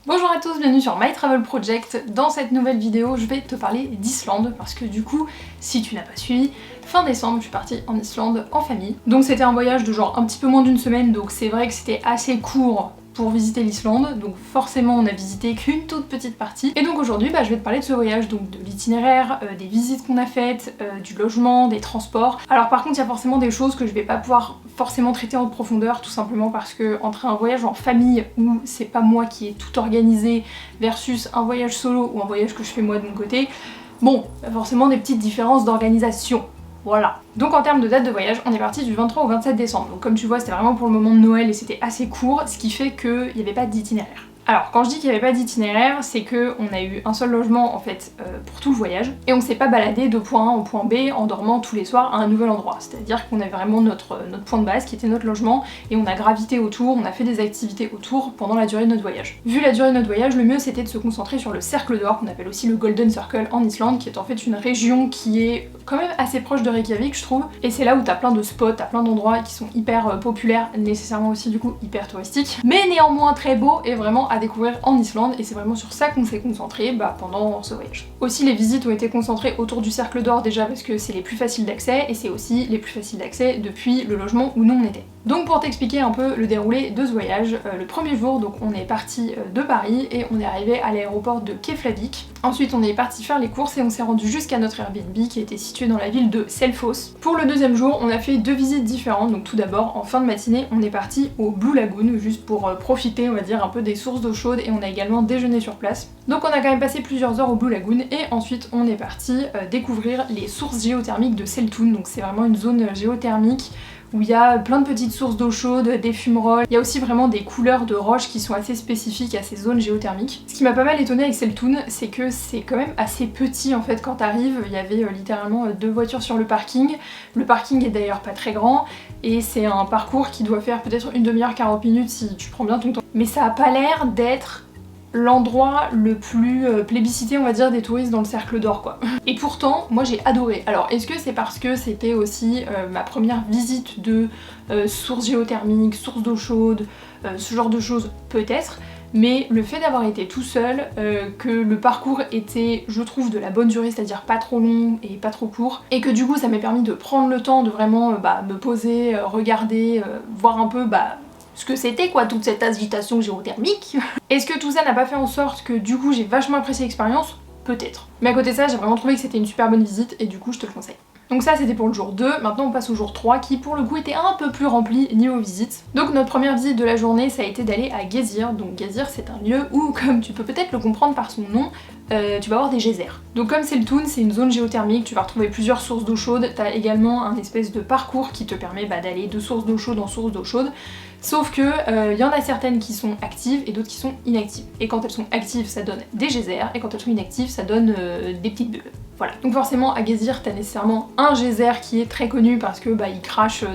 Bonjour à tous, bienvenue sur My Travel Project. Dans cette nouvelle vidéo, je vais te parler d'Islande parce que du coup, si tu n'as pas suivi, fin décembre, je suis partie en Islande en famille. Donc c'était un voyage de genre un petit peu moins d'une semaine, donc c'est vrai que c'était assez court pour visiter l'Islande, donc forcément on a visité qu'une toute petite partie. Et donc aujourd'hui je vais te parler de ce voyage, donc de l'itinéraire, des visites qu'on a faites, du logement, des transports. Alors par contre il y a forcément des choses que je vais pas pouvoir forcément traiter en profondeur, tout simplement parce que entre un voyage en famille où c'est pas moi qui ai tout organisé versus un voyage solo ou un voyage que je fais moi de mon côté, bon, il y a forcément des petites différences d'organisation. Voilà. Donc en termes de date de voyage, on est parti du 23 au 27 décembre. Donc comme tu vois, c'était vraiment pour le moment de Noël et c'était assez court, ce qui fait qu'il n'y avait pas d'itinéraire. Alors quand je dis qu'il n'y avait pas d'itinéraire, c'est qu'on a eu un seul logement en fait pour tout le voyage et on s'est pas baladé de point A au point B en dormant tous les soirs à un nouvel endroit. C'est-à-dire qu'on avait vraiment notre point de base qui était notre logement et on a gravité autour, on a fait des activités autour pendant la durée de notre voyage. Vu la durée de notre voyage, le mieux c'était de se concentrer sur le cercle d'or qu'on appelle aussi le Golden Circle en Islande, qui est en fait une région qui est quand même assez proche de Reykjavik je trouve, et c'est là où t'as plein de spots, t'as plein d'endroits qui sont hyper populaires, nécessairement aussi du coup hyper touristiques, mais néanmoins très beaux et vraiment à découvrir en Islande, et c'est vraiment sur ça qu'on s'est concentré pendant ce voyage. Aussi les visites ont été concentrées autour du cercle d'or déjà parce que c'est les plus faciles d'accès et c'est aussi les plus faciles d'accès depuis le logement où nous on était. Donc pour t'expliquer un peu le déroulé de ce voyage, le premier jour donc on est parti de Paris et on est arrivé à l'aéroport de Keflavik. Ensuite on est parti faire les courses et on s'est rendu jusqu'à notre Airbnb qui était situé dans la ville de Selfoss. Pour le deuxième jour on a fait deux visites différentes, donc tout d'abord en fin de matinée on est parti au Blue Lagoon juste pour profiter on va dire un peu des sources d'eau chaude et on a également déjeuné sur place. Donc on a quand même passé plusieurs heures au Blue Lagoon et ensuite on est parti découvrir les sources géothermiques de Seltun, donc c'est vraiment une zone géothermique où il y a plein de petites sources d'eau chaude, des fumerolles. Il y a aussi vraiment des couleurs de roches qui sont assez spécifiques à ces zones géothermiques. Ce qui m'a pas mal étonné avec Seltun, c'est que c'est quand même assez petit en fait quand t'arrives. Il y avait littéralement deux voitures sur le parking. Le parking est d'ailleurs pas très grand et c'est un parcours qui doit faire peut-être une demi-heure, 40 minutes si tu prends bien ton temps. Mais ça a pas l'air d'être l'endroit le plus plébiscité on va dire des touristes dans le cercle d'or quoi. Et pourtant moi j'ai adoré. Alors est-ce que c'est parce que c'était aussi ma première visite de sources géothermiques, sources d'eau chaude, ce genre de choses peut-être, mais le fait d'avoir été tout seul, que le parcours était je trouve de la bonne durée, c'est-à-dire pas trop long et pas trop court, et que du coup ça m'a permis de prendre le temps de vraiment me poser, regarder, voir un peu ce que c'était quoi toute cette agitation géothermique. Est-ce que tout ça n'a pas fait en sorte que du coup j'ai vachement apprécié l'expérience? Peut-être. Mais à côté de ça j'ai vraiment trouvé que c'était une super bonne visite et du coup je te le conseille. Donc ça c'était pour le jour 2, maintenant on passe au jour 3 qui pour le coup était un peu plus rempli niveau visite. Donc notre première visite de la journée ça a été d'aller à Geysir. Donc Geysir c'est un lieu où, comme tu peux peut-être le comprendre par son nom, tu vas avoir des geysers. Donc comme Seltun c'est une zone géothermique, tu vas retrouver plusieurs sources d'eau chaude, t'as également un espèce de parcours qui te permet d'aller de source d'eau chaude en source d'eau chaude. Sauf que y en a certaines qui sont actives et d'autres qui sont inactives. Et quand elles sont actives ça donne des geysers et quand elles sont inactives ça donne des petites bulles. Voilà. Donc forcément à Geysir t'as nécessairement un geyser qui est très connu parce que il crache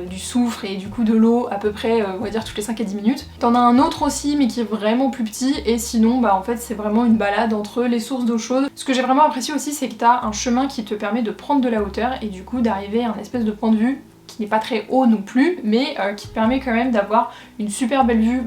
du soufre et du coup de l'eau à peu près on va dire toutes les 5 à 10 minutes. T'en as un autre aussi mais qui est vraiment plus petit et sinon en fait c'est vraiment une balade entre les sources d'eau chaude. Ce que j'ai vraiment apprécié aussi c'est que t'as un chemin qui te permet de prendre de la hauteur et du coup d'arriver à un espèce de point de vue qui n'est pas très haut non plus, mais qui te permet quand même d'avoir une super belle vue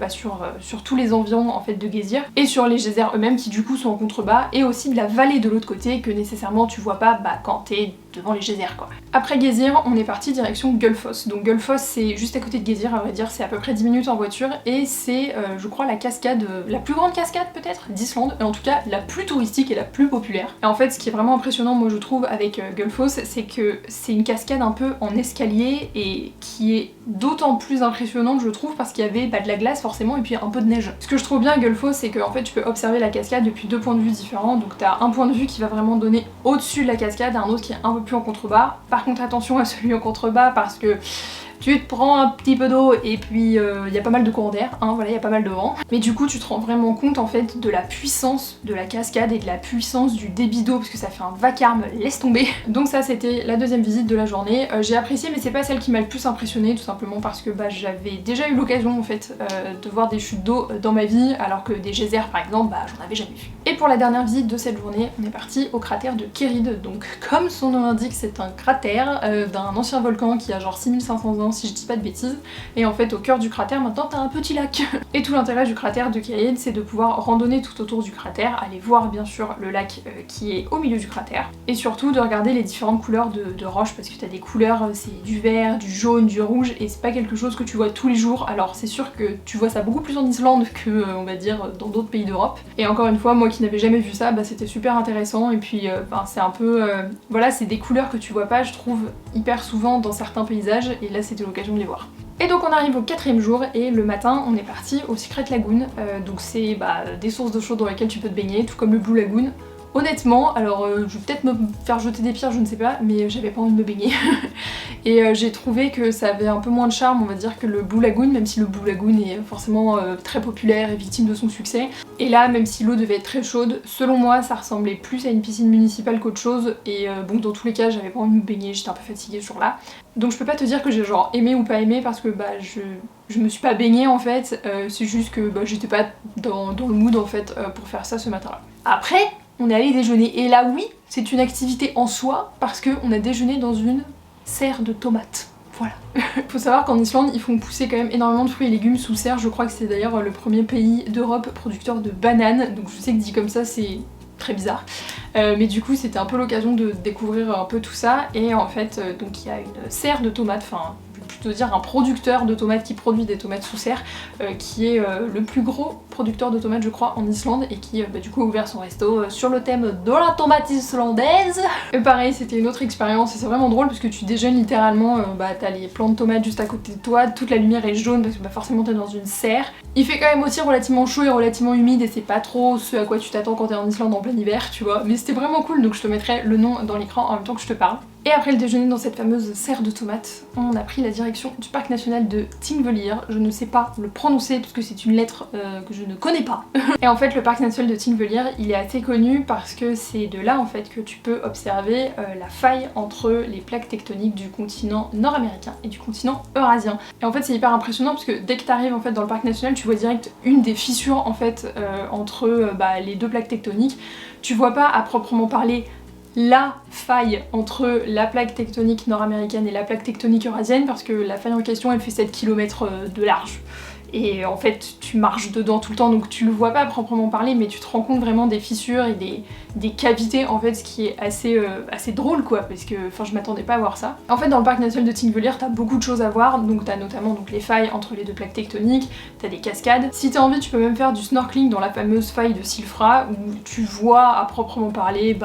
sur tous les environs en fait de Geysir, et sur les geysers eux-mêmes qui du coup sont en contrebas, et aussi de la vallée de l'autre côté que nécessairement tu vois pas quand t'es devant les geysers quoi. Après Geysir, on est parti direction Gullfoss. Donc Gullfoss c'est juste à côté de Geysir, à vrai dire c'est à peu près 10 minutes en voiture, et c'est je crois la cascade, la plus grande cascade peut-être d'Islande, et en tout cas la plus touristique et la plus populaire. Et en fait ce qui est vraiment impressionnant moi je trouve avec Gullfoss, c'est que c'est une cascade un peu en escalier et qui est d'autant plus impressionnante je trouve parce qu'il y avait de la glace forcément et puis un peu de neige. Ce que je trouve bien à Gullfoss c'est que en fait tu peux observer la cascade depuis deux points de vue différents, donc t'as un point de vue qui va vraiment donner au-dessus de la cascade et un autre qui est un peu plus en contrebas. Par contre attention à celui en contrebas parce que tu te prends un petit peu d'eau et puis il y a pas mal de courants d'air, voilà, il y a pas mal de vent. Mais du coup tu te rends vraiment compte en fait de la puissance de la cascade et de la puissance du débit d'eau parce que ça fait un vacarme, laisse tomber. Donc ça c'était la deuxième visite de la journée. J'ai apprécié mais c'est pas celle qui m'a le plus impressionnée tout simplement parce que j'avais déjà eu l'occasion en fait de voir des chutes d'eau dans ma vie alors que des geysers par exemple j'en avais jamais vu. Et pour la dernière visite de cette journée on est parti au cratère de Kerid. Donc comme son nom l'indique c'est un cratère d'un ancien volcan qui a genre 6500 ans normalement si je dis pas de bêtises, et en fait au cœur du cratère maintenant t'as un petit lac. Et tout l'intérêt du cratère de Caïd, c'est de pouvoir randonner tout autour du cratère, aller voir bien sûr le lac qui est au milieu du cratère, et surtout de regarder les différentes couleurs de roches, parce que t'as des couleurs, c'est du vert, du jaune, du rouge, et c'est pas quelque chose que tu vois tous les jours. Alors c'est sûr que tu vois ça beaucoup plus en Islande que on va dire dans d'autres pays d'Europe, et encore une fois moi qui n'avais jamais vu ça, bah, c'était super intéressant, et puis c'est un peu voilà, c'est des couleurs que tu vois pas je trouve hyper souvent dans certains paysages, et là c'était l'occasion de les voir. Et donc on arrive au 4e jour et le matin on est parti au Secret Lagoon, donc c'est des sources d'eau chaude dans lesquelles tu peux te baigner, tout comme le Blue Lagoon. Honnêtement, alors je vais peut-être me faire jeter des pierres, je ne sais pas, mais j'avais pas envie de me baigner. Et j'ai trouvé que ça avait un peu moins de charme, on va dire, que le Blue Lagoon, même si le Blue Lagoon est forcément très populaire et victime de son succès. Et là, même si l'eau devait être très chaude, selon moi ça ressemblait plus à une piscine municipale qu'autre chose, et bon dans tous les cas j'avais pas envie de me baigner, j'étais un peu fatiguée ce jour-là. Donc je peux pas te dire que j'ai genre aimé ou pas aimé, parce que je me suis pas baignée en fait, c'est juste que j'étais pas dans le mood en fait pour faire ça ce matin-là. Après, on est allé déjeuner, et là oui, c'est une activité en soi, parce qu'on a déjeuné dans une serre de tomates. Voilà. Faut savoir qu'en Islande, ils font pousser quand même énormément de fruits et légumes sous serre, je crois que c'est d'ailleurs le premier pays d'Europe producteur de bananes, donc je sais que dit comme ça c'est très bizarre. Mais du coup c'était un peu l'occasion de découvrir un peu tout ça, et en fait donc il y a une serre de tomates, enfin plutôt dire un producteur de tomates qui produit des tomates sous serre, qui est le plus gros producteur de tomates je crois en Islande, et qui du coup a ouvert son resto sur le thème de la tomate islandaise. Et pareil, c'était une autre expérience, et c'est vraiment drôle parce que tu déjeunes littéralement, t'as les plants de tomates juste à côté de toi, toute la lumière est jaune parce que forcément t'es dans une serre. Il fait quand même aussi relativement chaud et relativement humide, et c'est pas trop ce à quoi tu t'attends quand t'es en Islande en plein hiver, tu vois, mais c'était vraiment cool, donc je te mettrai le nom dans l'écran en même temps que je te parle. Et après le déjeuner dans cette fameuse serre de tomates, on a pris la direction du parc national de Thingvellir. Je ne sais pas le prononcer parce que c'est une lettre que je ne connais pas. Et en fait le parc national de Thingvellir, il est assez connu parce que c'est de là en fait que tu peux observer la faille entre les plaques tectoniques du continent nord-américain et du continent eurasien. Et en fait c'est hyper impressionnant parce que dès que tu arrives en fait dans le parc national, tu vois direct une des fissures en fait entre les deux plaques tectoniques. Tu vois pas à proprement parler la faille entre la plaque tectonique nord-américaine et la plaque tectonique eurasienne, parce que la faille en question elle fait 7 km de large. Et en fait tu marches dedans tout le temps, donc tu le vois pas à proprement parler, mais tu te rends compte vraiment des fissures et des cavités en fait, ce qui est assez drôle quoi, parce que je m'attendais pas à voir ça. En fait dans le parc national de Thingvellir t'as beaucoup de choses à voir, donc t'as notamment les failles entre les deux plaques tectoniques, t'as des cascades. Si t'as envie tu peux même faire du snorkeling dans la fameuse faille de Silfra, où tu vois à proprement parler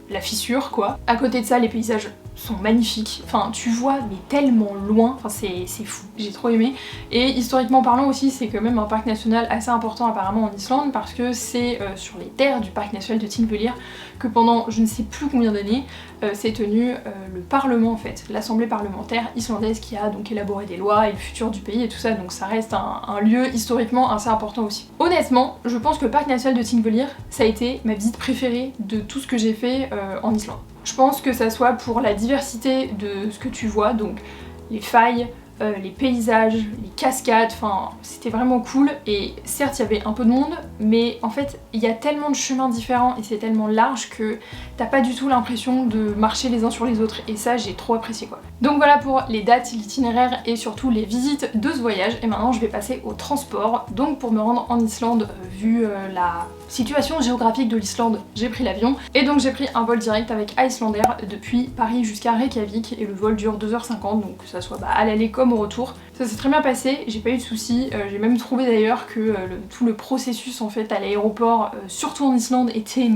la fissure quoi. À côté de ça les paysages sont magnifiques, enfin tu vois mais tellement loin, enfin c'est fou, j'ai trop aimé. Et historiquement parlant aussi c'est quand même un parc national assez important apparemment en Islande, parce que c'est sur les terres du parc national de Thingvellir que pendant je ne sais plus combien d'années s'est tenu le parlement en fait, l'assemblée parlementaire islandaise qui a donc élaboré des lois et le futur du pays et tout ça, donc ça reste un lieu historiquement assez important aussi. Honnêtement je pense que le parc national de Thingvellir ça a été ma visite préférée de tout ce que j'ai fait en Islande. Je pense que ça soit pour la diversité de ce que tu vois, donc les failles, les paysages, les cascades, enfin c'était vraiment cool. Et certes il y avait un peu de monde, mais en fait il y a tellement de chemins différents et c'est tellement large que t'as pas du tout l'impression de marcher les uns sur les autres, et ça j'ai trop apprécié quoi. Donc voilà pour les dates, l'itinéraire et surtout les visites de ce voyage. Et maintenant je vais passer au transport. Donc pour me rendre en Islande, vu la situation géographique de l'Islande, j'ai pris l'avion, et donc j'ai pris un vol direct avec Icelandair depuis Paris jusqu'à Reykjavik, et le vol dure 2h50, donc que ça soit à l'aller comme au retour. Ça s'est très bien passé, j'ai pas eu de soucis, j'ai même trouvé d'ailleurs que tout le processus en fait à l'aéroport, surtout en Islande, était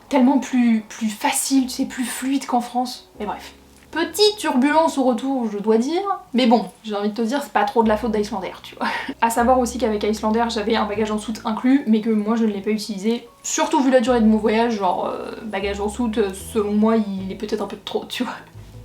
tellement plus facile, c'est plus fluide qu'en France, et bref. Petite turbulence au retour, je dois dire, mais bon, j'ai envie de te dire, c'est pas trop de la faute d'Icelandair, tu vois. A savoir aussi qu'avec Icelandair, j'avais un bagage en soute inclus, mais que moi je ne l'ai pas utilisé, surtout vu la durée de mon voyage, genre bagage en soute, selon moi, il est peut-être un peu de trop, tu vois.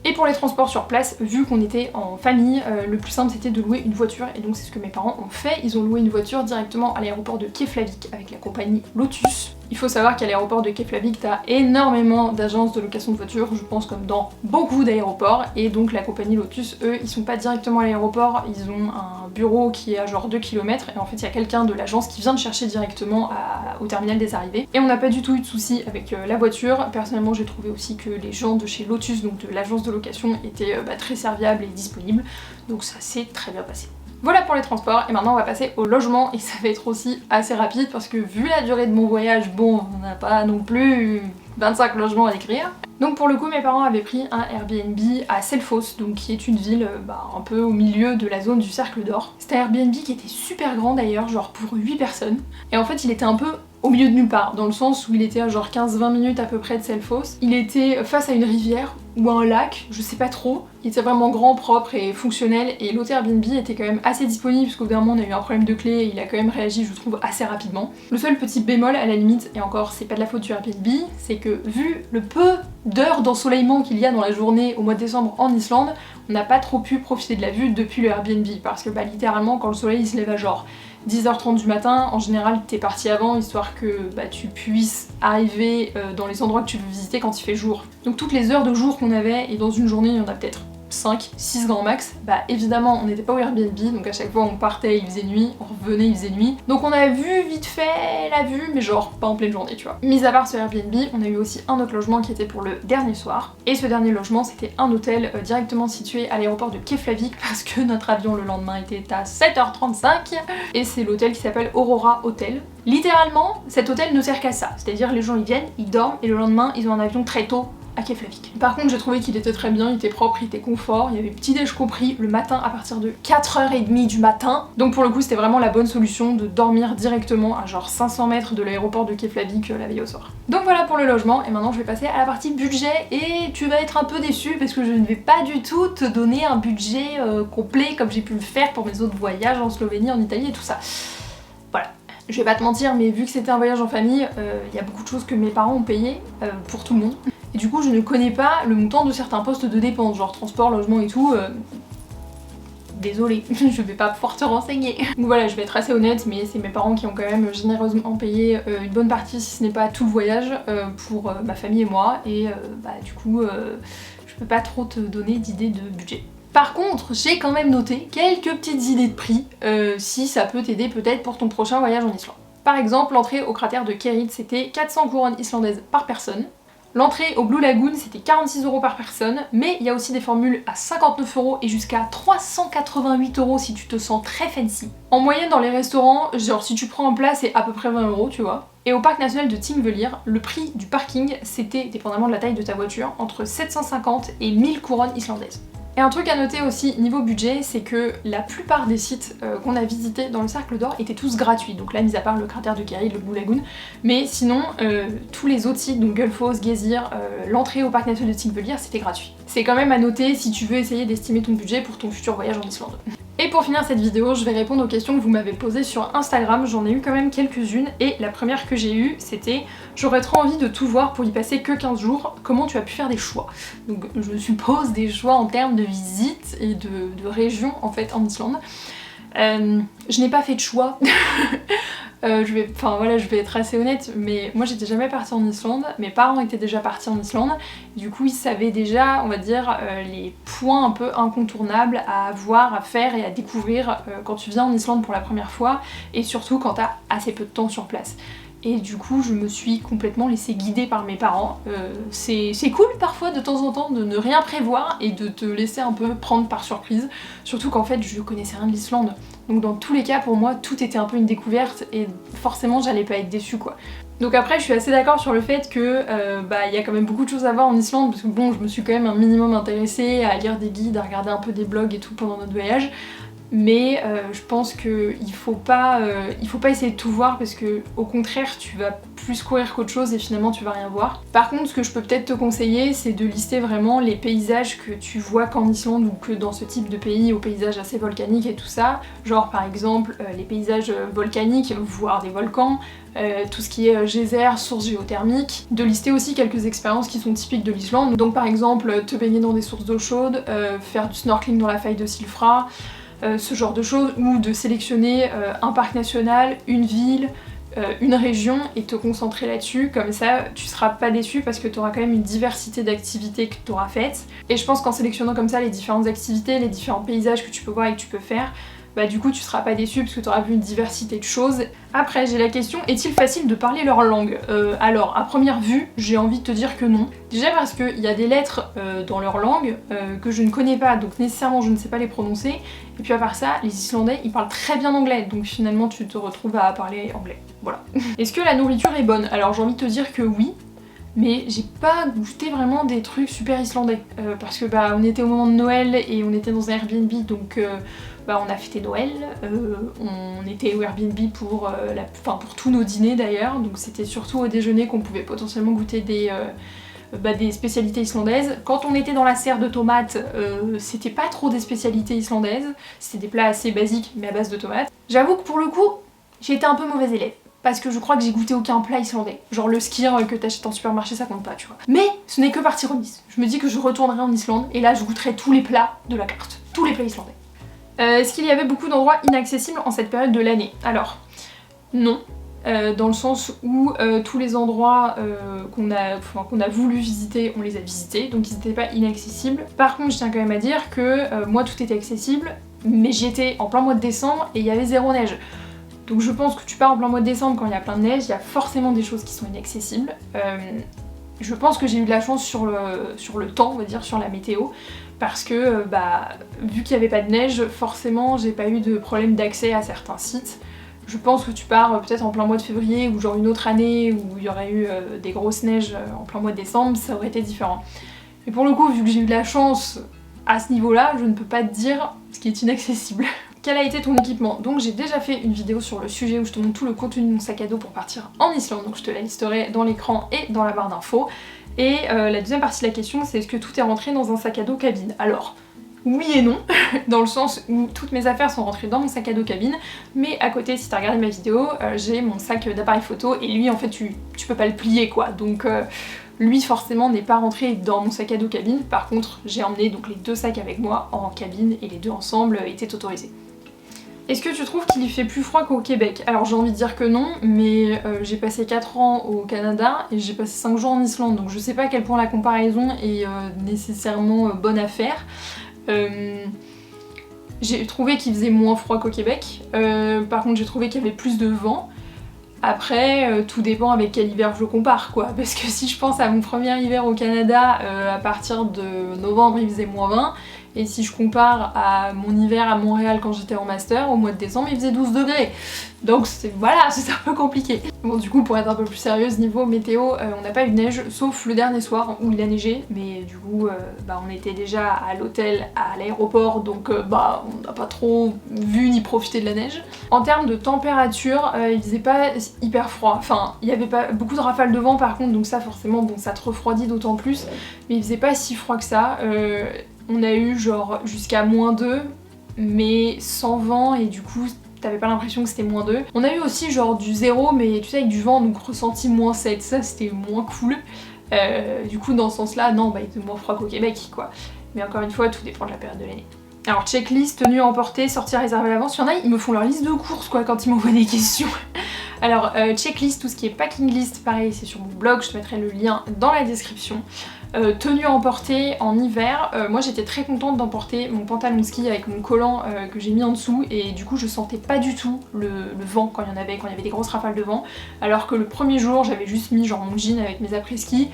Et pour les transports sur place, vu qu'on était en famille, le plus simple c'était de louer une voiture, et donc c'est ce que mes parents ont fait. Ils ont loué une voiture directement à l'aéroport de Keflavik avec la compagnie Lotus. Il faut savoir qu'à l'aéroport de Keflavik, t'as énormément d'agences de location de voitures, je pense comme dans beaucoup d'aéroports, et donc la compagnie Lotus, eux, ils sont pas directement à l'aéroport, ils ont un bureau qui est à genre 2 km, et en fait il y a quelqu'un de l'agence qui vient de chercher directement au terminal des arrivées. Et on n'a pas du tout eu de soucis avec la voiture. Personnellement, j'ai trouvé aussi que les gens de chez Lotus, donc de l'agence de location, étaient très serviables et disponibles, donc ça s'est très bien passé. Voilà pour les transports, et maintenant on va passer au logement, et ça va être aussi assez rapide parce que vu la durée de mon voyage, bon, on n'a pas non plus 25 logements à décrire. Donc pour le coup, mes parents avaient pris un Airbnb à Selfoss, donc qui est une ville un peu au milieu de la zone du Cercle d'Or. C'était un Airbnb qui était super grand d'ailleurs, genre pour 8 personnes, et en fait il était un peu au milieu de nulle part, dans le sens où il était à genre 15-20 minutes à peu près de Selfoss. Il était face à une rivière ou à un lac, je sais pas trop. Il était vraiment grand, propre et fonctionnel, et l'hôtel Airbnb était quand même assez disponible parce qu'au bout d'un moment on a eu un problème de clé et il a quand même réagi, je trouve, assez rapidement. Le seul petit bémol à la limite, et encore c'est pas de la faute du Airbnb, c'est que vu le peu d'heures d'ensoleillement qu'il y a dans la journée au mois de décembre en Islande, on n'a pas trop pu profiter de la vue depuis le Airbnb, parce que littéralement quand le soleil il se lève à genre 10h30 du matin, en général t'es parti avant histoire que tu puisses arriver dans les endroits que tu veux visiter quand il fait jour. Donc toutes les heures de jour qu'on avait, et dans une journée il y en a peut-être 5, 6 grand max, évidemment on n'était pas au Airbnb, donc à chaque fois on partait il faisait nuit, on revenait il faisait nuit, donc on a vu vite fait la vue, mais genre pas en pleine journée, tu vois. Mis à part ce Airbnb, on a eu aussi un autre logement qui était pour le dernier soir, et ce dernier logement c'était un hôtel directement situé à l'aéroport de Keflavik, parce que notre avion le lendemain était à 7h35, et c'est l'hôtel qui s'appelle Aurora Hotel. Littéralement, cet hôtel ne sert qu'à ça, c'est-à-dire les gens ils viennent, ils dorment, et le lendemain ils ont un avion très tôt à Keflavik. Par contre j'ai trouvé qu'il était très bien, il était propre, il était confort, il y avait petit déj compris le matin à partir de 4h30 du matin, donc pour le coup c'était vraiment la bonne solution de dormir directement à genre 500 mètres de l'aéroport de Keflavik la veille au soir. Donc voilà pour le logement, et maintenant je vais passer à la partie budget, et tu vas être un peu déçu parce que je ne vais pas du tout te donner un budget complet comme j'ai pu le faire pour mes autres voyages en Slovénie, en Italie et tout ça. Voilà. Je vais pas te mentir, mais vu que c'était un voyage en famille, il y a beaucoup de choses que mes parents ont payé pour tout le monde. Et du coup je ne connais pas le montant de certains postes de dépenses, genre transport, logement et tout. Désolée, je vais pas pouvoir te renseigner. Donc voilà, je vais être assez honnête, mais c'est mes parents qui ont quand même généreusement payé une bonne partie, si ce n'est pas tout le voyage, pour ma famille et moi, et du coup je peux pas trop te donner d'idées de budget. Par contre, j'ai quand même noté quelques petites idées de prix, si ça peut t'aider peut-être pour ton prochain voyage en Islande. Par exemple, l'entrée au cratère de Kerit, c'était 400 couronnes islandaises par personne. L'entrée au Blue Lagoon c'était 46 € par personne, mais il y a aussi des formules à 59 € et jusqu'à 388 € si tu te sens très fancy. En moyenne dans les restaurants, genre si tu prends en place c'est à peu près 20 € tu vois. Et au parc national de Thingvellir, le prix du parking c'était, dépendamment de la taille de ta voiture, entre 750 et 1000 couronnes islandaises. Et un truc à noter aussi niveau budget, c'est que la plupart des sites qu'on a visités dans le Cercle d'Or étaient tous gratuits, donc là mis à part le cratère de Kerit, le Blue Lagoon, mais sinon tous les autres sites, donc Gullfoss, Geysir, l'entrée au parc national de Thingvellir c'était gratuit. C'est quand même à noter si tu veux essayer d'estimer ton budget pour ton futur voyage en Islande. Et pour finir cette vidéo, je vais répondre aux questions que vous m'avez posées sur Instagram, j'en ai eu quand même quelques-unes, et la première que j'ai eue c'était « J'aurais trop envie de tout voir pour y passer que 15 jours, comment tu as pu faire des choix ?» Donc je suppose des choix en termes de visites et de régions en fait en Islande. Je n'ai pas fait de choix. Je vais être assez honnête, mais moi j'étais jamais partie en Islande, mes parents étaient déjà partis en Islande, du coup ils savaient déjà, on va dire, les points un peu incontournables à voir, à faire et à découvrir quand tu viens en Islande pour la première fois, et surtout quand t'as assez peu de temps sur place. Et du coup je me suis complètement laissée guider par mes parents. C'est cool parfois de temps en temps de ne rien prévoir et de te laisser un peu prendre par surprise, surtout qu'en fait je connaissais rien de l'Islande. Donc dans tous les cas pour moi tout était un peu une découverte et forcément j'allais pas être déçue quoi. Donc après je suis assez d'accord sur le fait que y a quand même beaucoup de choses à voir en Islande, parce que bon je me suis quand même un minimum intéressée à lire des guides, à regarder un peu des blogs et tout pendant notre voyage. Mais je pense qu'il faut pas essayer de tout voir, parce que au contraire tu vas plus courir qu'autre chose et finalement tu vas rien voir. Par contre ce que je peux peut-être te conseiller c'est de lister vraiment les paysages que tu vois qu'en Islande ou que dans ce type de pays aux paysages assez volcaniques et tout ça. Genre par exemple les paysages volcaniques, voir des volcans, tout ce qui est geyser, sources géothermiques. De lister aussi quelques expériences qui sont typiques de l'Islande. Donc par exemple te baigner dans des sources d'eau chaude, faire du snorkeling dans la faille de Silfra, ce genre de choses, ou de sélectionner un parc national, une ville, une région et te concentrer là-dessus, comme ça tu seras pas déçu parce que tu auras quand même une diversité d'activités que tu auras faites. Et je pense qu'en sélectionnant comme ça les différentes activités, les différents paysages que tu peux voir et que tu peux faire, bah du coup tu seras pas déçu parce que tu auras vu une diversité de choses. Après j'ai la question, est-il facile de parler leur langue? Alors à première vue j'ai envie de te dire que non. Déjà parce qu'il y a des lettres dans leur langue que je ne connais pas, donc nécessairement je ne sais pas les prononcer. Et puis à part ça, les Islandais ils parlent très bien anglais, donc finalement tu te retrouves à parler anglais. Voilà. Est-ce que la nourriture est bonne? Alors j'ai envie de te dire que oui. Mais j'ai pas goûté vraiment des trucs super islandais parce que bah on était au moment de Noël et on était dans un Airbnb, donc bah on a fêté Noël, on était au Airbnb pour, pour tous nos dîners d'ailleurs, donc c'était surtout au déjeuner qu'on pouvait potentiellement goûter des spécialités islandaises. Quand on était dans la serre de tomates, c'était pas trop des spécialités islandaises, c'était des plats assez basiques mais à base de tomates. J'avoue que pour le coup, j'ai été un peu mauvaise élève. Parce que je crois que j'ai goûté aucun plat islandais. Genre le skier que t'achètes en supermarché, ça compte pas, tu vois. Mais ce n'est que partie remise. Je me dis que je retournerai en Islande et là je goûterai tous les plats de la carte. Tous les plats islandais. Est-ce qu'il y avait beaucoup d'endroits inaccessibles en cette période de l'année? Alors, non. Dans le sens où tous les endroits qu'on a voulu visiter, on les a visités, donc ils n'étaient pas inaccessibles. Par contre, je tiens quand même à dire que moi tout était accessible, mais j'y étais en plein mois de décembre et il y avait zéro neige. Donc je pense que tu pars en plein mois de décembre quand il y a plein de neige, il y a forcément des choses qui sont inaccessibles. Je pense que j'ai eu de la chance sur le temps, on va dire, sur la météo, parce que vu qu'il n'y avait pas de neige, forcément j'ai pas eu de problème d'accès à certains sites. Je pense que tu pars peut-être en plein mois de février ou genre une autre année où il y aurait eu des grosses neiges en plein mois de décembre, ça aurait été différent. Mais pour le coup, vu que j'ai eu de la chance à ce niveau-là, je ne peux pas te dire ce qui est inaccessible. Quel a été ton équipement? Donc j'ai déjà fait une vidéo sur le sujet où je te montre tout le contenu de mon sac à dos pour partir en Islande, donc je te la listerai dans l'écran et dans la barre d'infos. Et la deuxième partie de la question, c'est est-ce que tout est rentré dans un sac à dos cabine? Alors, oui et non, dans le sens où toutes mes affaires sont rentrées dans mon sac à dos cabine, mais à côté, si t'as regardé ma vidéo, j'ai mon sac d'appareil photo, et lui en fait tu peux pas le plier quoi, donc lui forcément n'est pas rentré dans mon sac à dos cabine. Par contre, j'ai emmené donc les deux sacs avec moi en cabine, et les deux ensemble étaient autorisés. Est-ce que tu trouves qu'il y fait plus froid qu'au Québec? Alors j'ai envie de dire que non, mais j'ai passé 4 ans au Canada et j'ai passé 5 jours en Islande, donc je sais pas à quel point la comparaison est nécessairement bonne à faire. J'ai trouvé qu'il faisait moins froid qu'au Québec, par contre j'ai trouvé qu'il y avait plus de vent. Après, tout dépend avec quel hiver je compare quoi, parce que si je pense à mon premier hiver au Canada, à partir de novembre il faisait moins 20, et si je compare à mon hiver à Montréal quand j'étais en master, au mois de décembre il faisait 12 degrés. Donc voilà, c'est un peu compliqué. Bon du coup pour être un peu plus sérieuse, niveau météo, on n'a pas eu de neige, sauf le dernier soir où il a neigé, mais du coup on était déjà à l'hôtel, à l'aéroport, donc on n'a pas trop vu ni profité de la neige. En termes de température, il faisait pas hyper froid, enfin il y avait pas beaucoup de rafales de vent par contre, donc ça forcément bon ça te refroidit d'autant plus, mais il faisait pas si froid que ça. On a eu genre jusqu'à -2, mais sans vent, et du coup t'avais pas l'impression que c'était -2. On a eu aussi genre du 0, mais tu sais avec du vent, donc ressenti -7, ça c'était moins cool. Du coup dans ce sens là, non, il était moins froid qu'au Québec quoi. Mais encore une fois, tout dépend de la période de l'année. Alors checklist, tenue à emporter, sortie réservée à l'avance, il y en a, ils me font leur liste de courses quoi quand ils m'envoient des questions. Alors checklist, tout ce qui est packing list, pareil c'est sur mon blog, je te mettrai le lien dans la description. Tenue à emporter en hiver, moi j'étais très contente d'emporter mon pantalon ski avec mon collant que j'ai mis en dessous, et du coup je sentais pas du tout le vent quand il y avait des grosses rafales de vent, alors que le premier jour j'avais juste mis genre mon jean avec mes après-ski.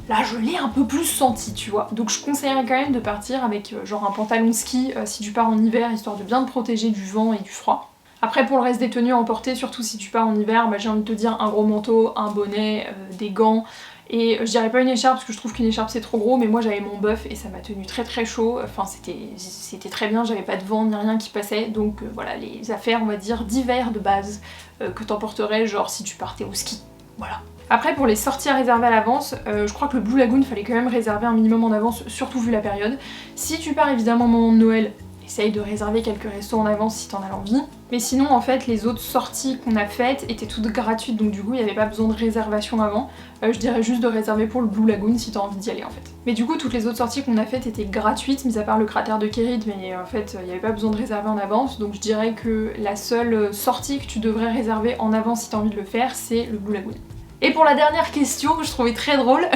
Là je l'ai un peu plus senti tu vois, donc je conseillerais quand même de partir avec genre un pantalon ski si tu pars en hiver, histoire de bien te protéger du vent et du froid. Après pour le reste des tenues à emporter, surtout si tu pars en hiver, j'ai envie de te dire un gros manteau, un bonnet, des gants, et je dirais pas une écharpe parce que je trouve qu'une écharpe c'est trop gros, mais moi j'avais mon buff et ça m'a tenu très très chaud, enfin c'était très bien, j'avais pas de vent ni rien qui passait, donc voilà les affaires on va dire d'hiver de base que t'emporterais genre si tu partais au ski, voilà. Après pour les sorties à réserver à l'avance, je crois que le Blue Lagoon fallait quand même réserver un minimum en avance, surtout vu la période. Si tu pars évidemment au moment de Noël, essaye de réserver quelques restos en avance si t'en as l'envie. Mais sinon en fait les autres sorties qu'on a faites étaient toutes gratuites, donc du coup il n'y avait pas besoin de réservation avant. Je dirais juste de réserver pour le Blue Lagoon si t'as envie d'y aller en fait. Mais du coup toutes les autres sorties qu'on a faites étaient gratuites, mis à part le cratère de Kérit, mais en fait il n'y avait pas besoin de réserver en avance, donc je dirais que la seule sortie que tu devrais réserver en avance si t'as envie de le faire, c'est le Blue Lagoon. Et pour la dernière question que je trouvais très drôle,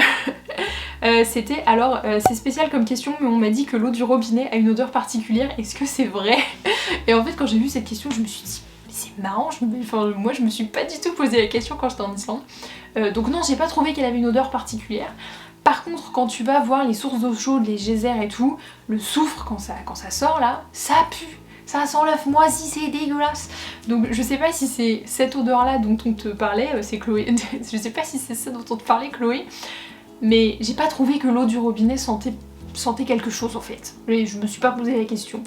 c'était alors, c'est spécial comme question, mais on m'a dit que l'eau du robinet a une odeur particulière, est-ce que c'est vrai? Et en fait quand j'ai vu cette question je me suis dit, mais c'est marrant, moi je me suis pas du tout posé la question quand j'étais en Islande. Donc non, j'ai pas trouvé qu'elle avait une odeur particulière. Par contre, quand tu vas voir les sources d'eau chaude, les geysers et tout, le soufre quand ça sort là, ça pue. Ça sent l'œuf moisi, c'est dégueulasse. Donc je sais pas si c'est cette odeur là dont on te parlait, c'est Chloé. Je sais pas si c'est ça dont on te parlait, Chloé. Mais j'ai pas trouvé que l'eau du robinet sentait quelque chose en fait. Et je me suis pas posé la question.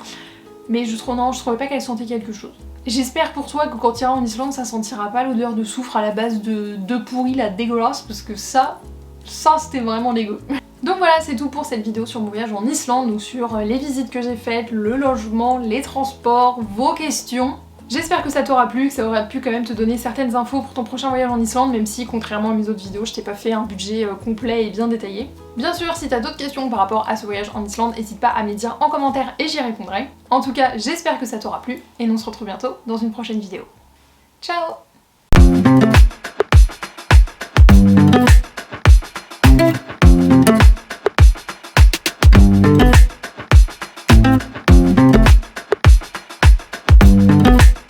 Mais je trouvais pas qu'elle sentait quelque chose. J'espère pour toi que quand tu iras en Islande, ça sentira pas l'odeur de soufre à la base de pourri là dégueulasse, parce que ça c'était vraiment dégueu. Donc voilà, c'est tout pour cette vidéo sur mon voyage en Islande, donc sur les visites que j'ai faites, le logement, les transports, vos questions. J'espère que ça t'aura plu, que ça aura pu quand même te donner certaines infos pour ton prochain voyage en Islande, même si contrairement à mes autres vidéos, je t'ai pas fait un budget complet et bien détaillé. Bien sûr, si t'as d'autres questions par rapport à ce voyage en Islande, n'hésite pas à me les dire en commentaire et j'y répondrai. En tout cas, j'espère que ça t'aura plu et nous on se retrouve bientôt dans une prochaine vidéo. Ciao!